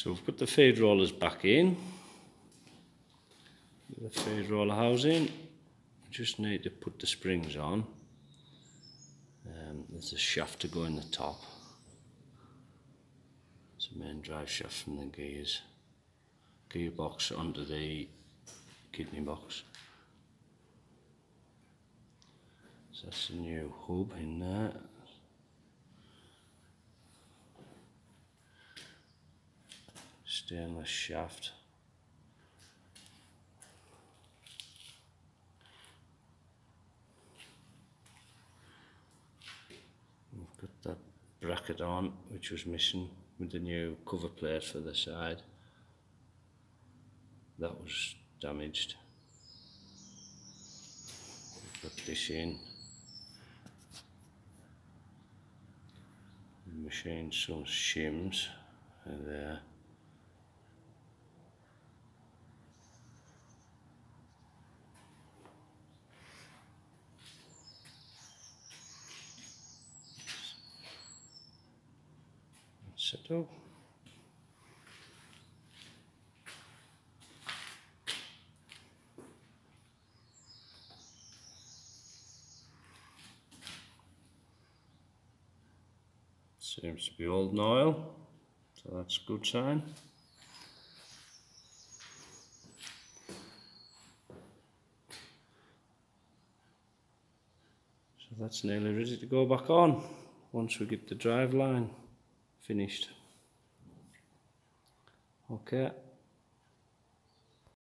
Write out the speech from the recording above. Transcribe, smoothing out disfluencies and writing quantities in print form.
So we've got the feed rollers back in, the feed roller housing. We just need to put the springs on. There's a shaft to go in the top. It's a main drive shaft from the gearbox onto the kidney box. So that's a new hub in there. Stainless shaft. We've got that bracket on, which was missing with the new cover plate for the side. That was damaged. We've got this in. We machined some shims there. Set up. Seems to be old oil, so that's a good sign. So that's nearly ready to go back on once we get the drive line finished. Okay.